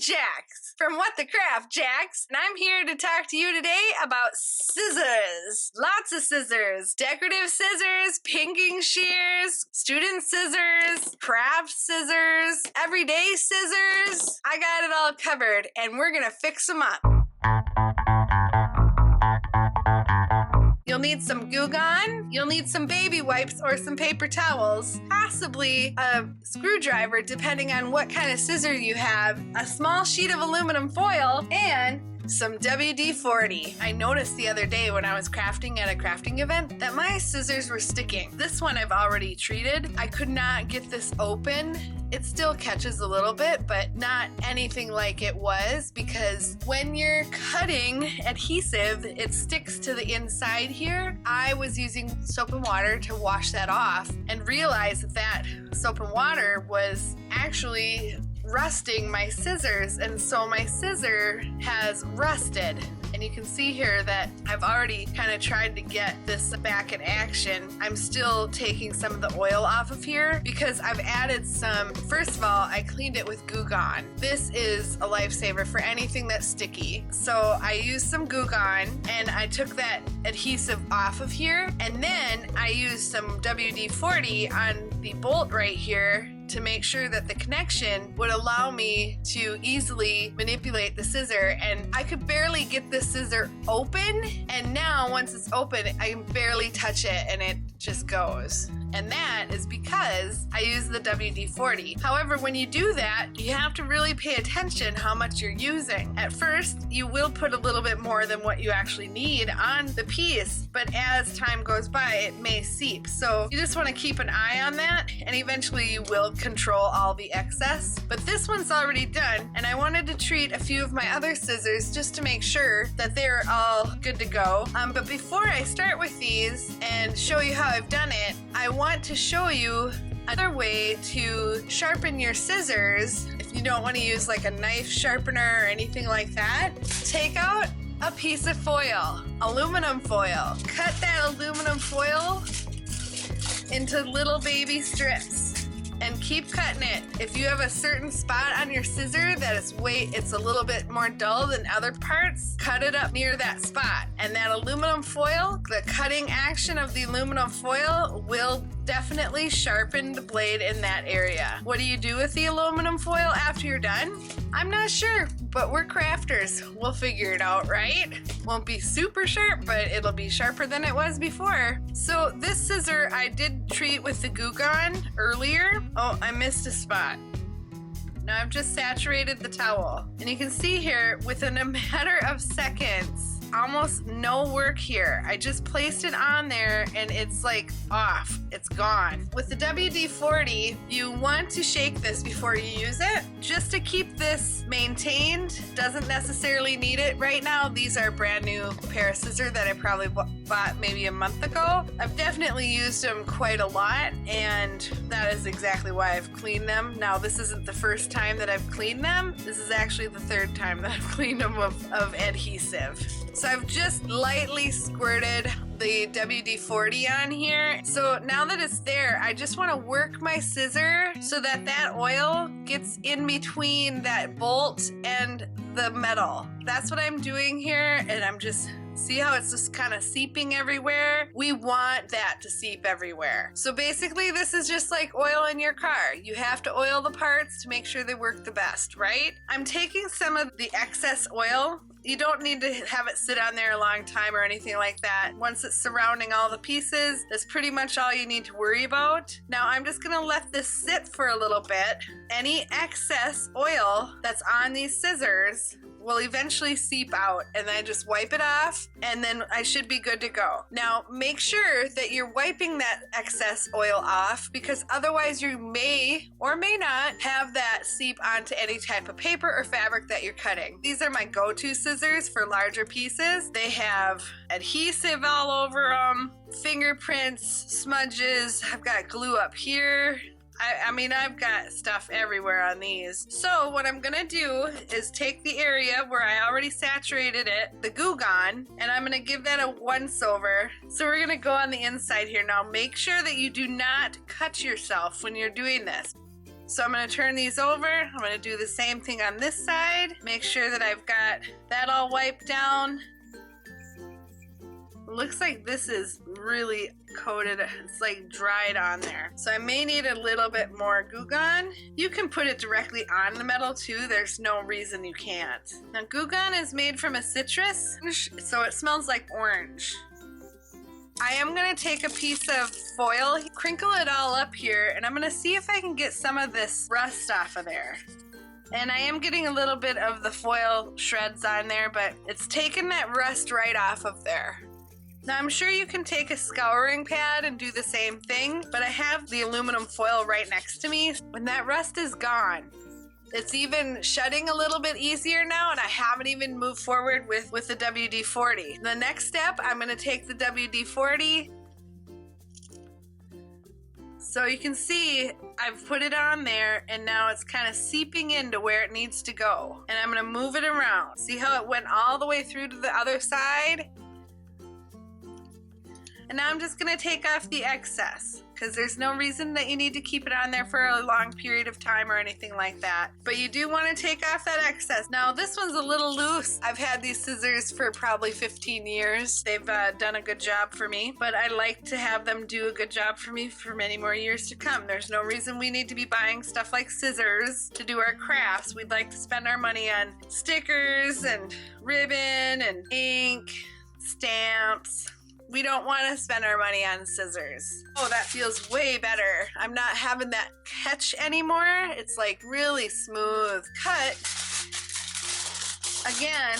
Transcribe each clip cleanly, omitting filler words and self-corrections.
Jax from What the Craft Jax, and I'm here to talk to you today about scissors. Lots of scissors. Decorative scissors, pinking shears, student scissors, craft scissors, everyday scissors. I got it all covered, and we're gonna fix them up. You'll need some Goo Gone, you'll need some baby wipes or some paper towels, possibly a screwdriver depending on what kind of scissor you have, a small sheet of aluminum foil, and some WD-40. I noticed the other day when I was crafting at a crafting event that my scissors were sticking. This one I've already treated. I could not get this open. It still catches a little bit, but not anything like it was, because when you're cutting adhesive, it sticks to the inside here. I was using soap and water to wash that off and realized that soap and water was actually rusting my scissors, and so my scissor has rusted. And you can see here that I've already kind of tried to get this back in action. I'm still taking some of the oil off of here because I've added some. First of all, I cleaned it with Goo Gone. This is a lifesaver for anything that's sticky. So I used some Goo Gone and I took that adhesive off of here, and then I used some WD-40 on the bolt right here to make sure that the connection would allow me to easily manipulate the scissor. And I could barely get the scissor open, and now once it's open, I can barely touch it and it just goes. And that is because I use the WD-40. However, when you do that, you have to really pay attention how much you're using. At first, you will put a little bit more than what you actually need on the piece, but as time goes by, it may seep. So you just want to keep an eye on that, and eventually you will control all the excess. But this one's already done, and I wanted to treat a few of my other scissors just to make sure that they're all good to go. But before I start with these and show you how I've done it, I want to show you another way to sharpen your scissors. If you don't want to use like a knife sharpener or anything like that, take out a piece of foil, aluminum foil. Cut that aluminum foil into little baby strips and keep cutting it. If you have a certain spot on your scissor that it's a little bit more dull than other parts, cut it up near that spot. And that aluminum foil, the cutting action of the aluminum foil will definitely sharpen the blade in that area. What do you do with the aluminum foil after you're done? I'm not sure, but we're crafters. We'll figure it out, right? Won't be super sharp, but it'll be sharper than it was before. So this scissor I did treat with the Goo Gone earlier. Oh, I missed a spot. Now I've just saturated the towel. And you can see here, within a matter of seconds, almost no work here. I just placed it on there and it's like off. It's gone. With the WD-40, you want to shake this before you use it just to keep this maintained. Doesn't necessarily need it right now. These are a brand new pair of scissors that I probably bought maybe a month ago. I've definitely used them quite a lot, and that is exactly why I've cleaned them. Now, this isn't the first time that I've cleaned them. This is actually the third time that I've cleaned them of adhesive. So I've just lightly squirted the WD-40 on here. So now that it's there, I just want to work my scissor so that that oil gets in between that bolt and the metal. That's what I'm doing here, and I'm just see how it's just kind of seeping everywhere? We want that to seep everywhere. So basically, this is just like oil in your car. You have to oil the parts to make sure they work the best, right? I'm taking some of the excess oil. You don't need to have it sit on there a long time or anything like that. Once it's surrounding all the pieces, that's pretty much all you need to worry about. Now I'm just gonna let this sit for a little bit. Any excess oil that's on these scissors will eventually seep out, and then just wipe it off, and then I should be good to go. Now make sure that you're wiping that excess oil off, because otherwise you may or may not have that seep onto any type of paper or fabric that you're cutting. These are my go-to scissors for larger pieces. They have adhesive all over them, fingerprints, smudges. I've got glue up here. I mean, I've got stuff everywhere on these. So what I'm gonna do is take the area where I already saturated it, the Goo Gone, and I'm gonna give that a once over. So we're gonna go on the inside here. Now make sure that you do not cut yourself when you're doing this. So I'm going to turn these over. I'm going to do the same thing on this side. Make sure that I've got that all wiped down. It looks like this is really coated. It's like dried on there. So I may need a little bit more Goo Gone. You can put it directly on the metal too. There's no reason you can't. Now Goo Gone is made from a citrus, so it smells like orange. I am going to take a piece of foil, crinkle it all up here, and I'm going to see if I can get some of this rust off of there. And I am getting a little bit of the foil shreds on there, but it's taking that rust right off of there. Now I'm sure you can take a scouring pad and do the same thing, but I have the aluminum foil right next to me. When that rust is gone, it's even shutting a little bit easier now, and I haven't even moved forward with the WD-40. The next step, I'm going to take the WD-40. So you can see I've put it on there, and now it's kind of seeping into where it needs to go. And I'm going to move it around. See how it went all the way through to the other side? And now I'm just going to take off the excess, because there's no reason that you need to keep it on there for a long period of time or anything like that. But you do want to take off that excess. Now this one's a little loose. I've had these scissors for probably 15 years. They've done a good job for me, but I like to have them do a good job for me for many more years to come. There's no reason we need to be buying stuff like scissors to do our crafts. We'd like to spend our money on stickers and ribbon and ink, stamps. We don't want to spend our money on scissors. Oh, that feels way better. I'm not having that catch anymore. It's like really smooth cut. Again,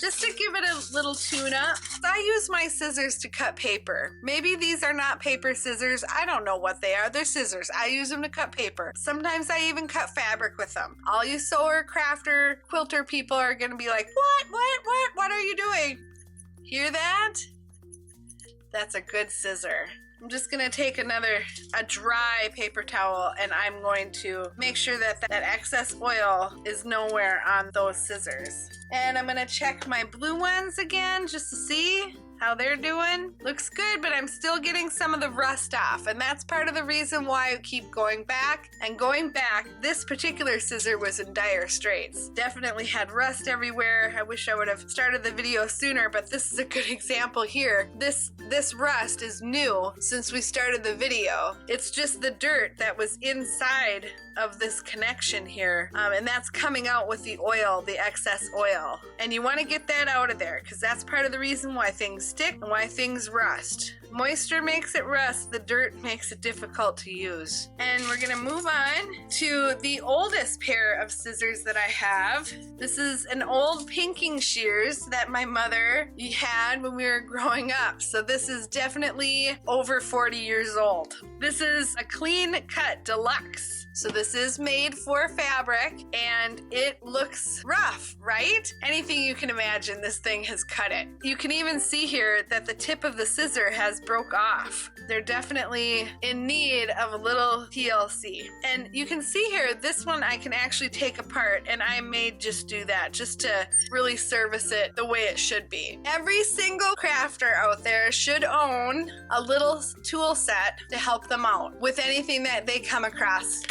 just to give it a little tune up. I use my scissors to cut paper. Maybe these are not paper scissors. I don't know what they are. They're scissors. I use them to cut paper. Sometimes I even cut fabric with them. All you sewer, crafter, quilter people are going to be like, what are you doing? Hear that? That's a good scissor. I'm just gonna take a dry paper towel, and I'm going to make sure that that excess oil is nowhere on those scissors. And I'm gonna check my blue ones again just to see how they're doing. Looks good, but I'm still getting some of the rust off, and that's part of the reason why I keep going back and going back. This particular scissor was in dire straits. Definitely had rust everywhere. I wish I would have started the video sooner, but this is a good example here. This rust is new since we started the video. It's just the dirt that was inside of this connection here, and that's coming out with the oil, the excess oil. And you want to get that out of there, because that's part of the reason why things stick and why things rust. Moisture makes it rust, the dirt makes it difficult to use. And we're gonna move on to the oldest pair of scissors that I have. This is an old Pinking Shears that my mother had when we were growing up. So this is definitely over 40 years old. This is a clean cut deluxe. So this is made for fabric, and it looks rough, right? Anything you can imagine, this thing has cut it. You can even see here that the tip of the scissor has broke off. They're definitely in need of a little TLC. And you can see here, this one I can actually take apart, and I may just do that just to really service it the way it should be. Every single crafter out there should own a little tool set to help them out with anything that they come across.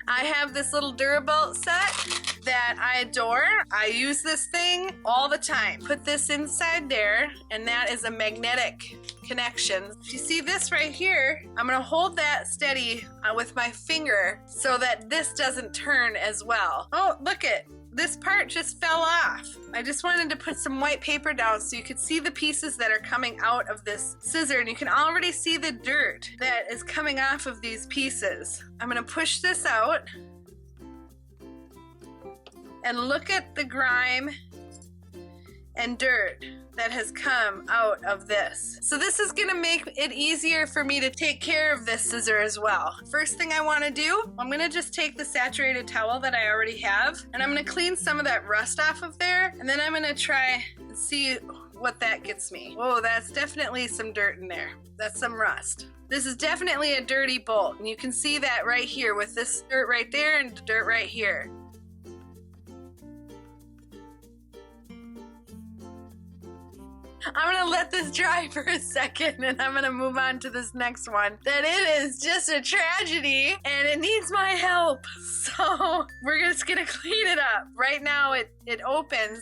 I have this little Durabelt set that I adore. I use this thing all the time. Put this inside there, and that is a magnetic connection. If you see this right here, I'm gonna hold that steady with my finger so that this doesn't turn as well. Oh, look it. This part just fell off. I just wanted to put some white paper down so you could see the pieces that are coming out of this scissor, and you can already see the dirt that is coming off of these pieces. I'm gonna push this out and look at the grime and dirt that has come out of this. So this is gonna make it easier for me to take care of this scissor as well. First thing I wanna do, I'm gonna just take the saturated towel that I already have, and I'm gonna clean some of that rust off of there, and then I'm gonna try and see what that gets me. Whoa, that's definitely some dirt in there. That's some rust. This is definitely a dirty bolt, and you can see that right here with this dirt right there and dirt right here. I'm gonna let this dry for a second and I'm gonna move on to this next one. That it is just a tragedy and it needs my help. So we're just gonna clean it up. Right now it opens,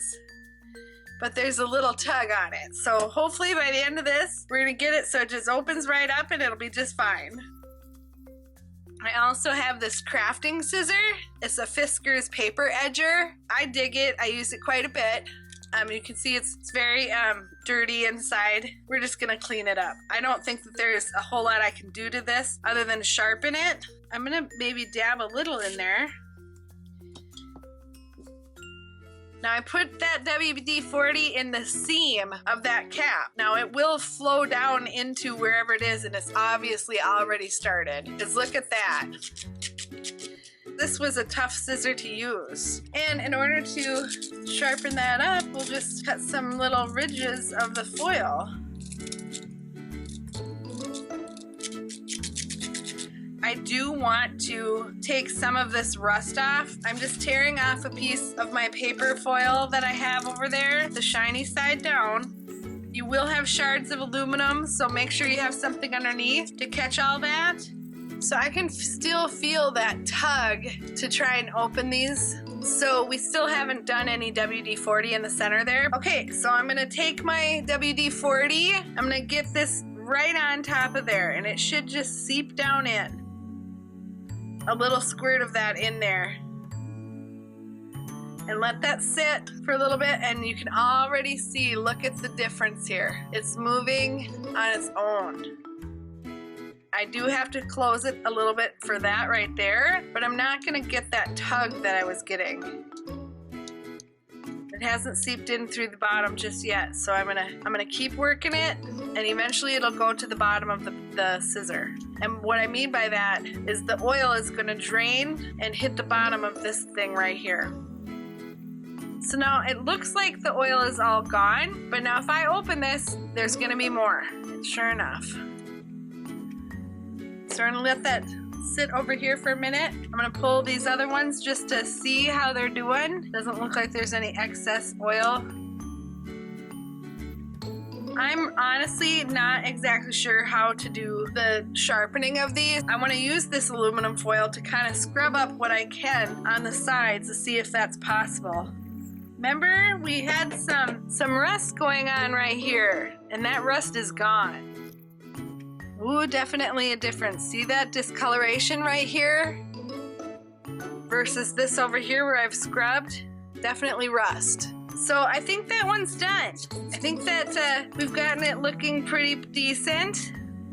but there's a little tug on it. So hopefully by the end of this, we're gonna get it so it just opens right up and it'll be just fine. I also have this crafting scissor. It's a Fisker's paper edger. I dig it. I use it quite a bit. You can see it's very dirty inside. We're just gonna clean it up. I don't think that there's a whole lot I can do to this other than sharpen it. I'm gonna maybe dab a little in there. Now I put that WD-40 in the seam of that cap. Now it will flow down into wherever it is and it's obviously already started. Just look at that. This was a tough scissor to use. And in order to sharpen that up, we'll just cut some little ridges of the foil. I do want to take some of this rust off. I'm just tearing off a piece of my paper foil that I have over there, the shiny side down. You will have shards of aluminum, so make sure you have something underneath to catch all that. So I can still feel that tug to try and open these. So we still haven't done any WD-40 in the center there. Okay, so I'm gonna take my WD-40, I'm gonna get this right on top of there and it should just seep down in. A little squirt of that in there. And let that sit for a little bit and you can already see, look at the difference here. It's moving on its own. I do have to close it a little bit for that right there, but I'm not gonna get that tug that I was getting. It hasn't seeped in through the bottom just yet, so I'm gonna keep working it, and eventually it'll go to the bottom of the scissor. And what I mean by that is the oil is gonna drain and hit the bottom of this thing right here. So now it looks like the oil is all gone, but now if I open this, there's gonna be more. And sure enough. So I'm gonna let that sit over here for a minute. I'm gonna pull these other ones just to see how they're doing. Doesn't look like there's any excess oil. I'm honestly not exactly sure how to do the sharpening of these. I want to use this aluminum foil to kind of scrub up what I can on the sides to see if that's possible. Remember, we had some rust going on right here, and that rust is gone. Ooh, definitely a difference. See that discoloration right here? Versus this over here where I've scrubbed? Definitely rust. So I think that one's done. I think that we've gotten it looking pretty decent.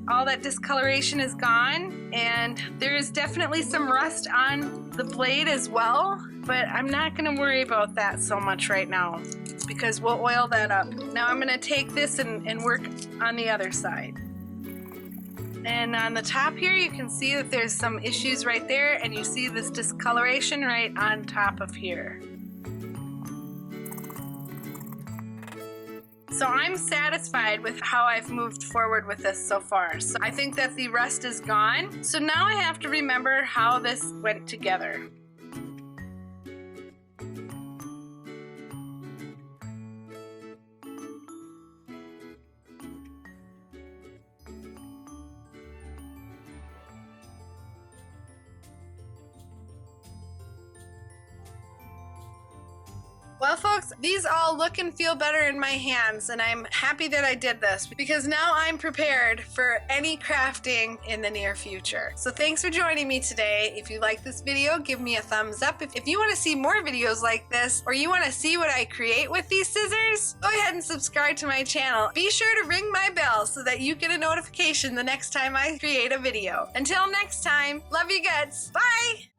All that discoloration is gone, and there is definitely some rust on the blade as well, but I'm not gonna worry about that so much right now because we'll oil that up. Now I'm gonna take this and work on the other side. And on the top here, you can see that there's some issues right there, and you see this discoloration right on top of here. So I'm satisfied with how I've moved forward with this so far. So I think that the rust is gone. So now I have to remember how this went together. Well, folks, these all look and feel better in my hands, and I'm happy that I did this because now I'm prepared for any crafting in the near future. So thanks for joining me today. If you like this video, give me a thumbs up. If you want to see more videos like this, or you want to see what I create with these scissors, go ahead and subscribe to my channel. Be sure to ring my bell so that you get a notification the next time I create a video. Until next time, love you guts. Bye!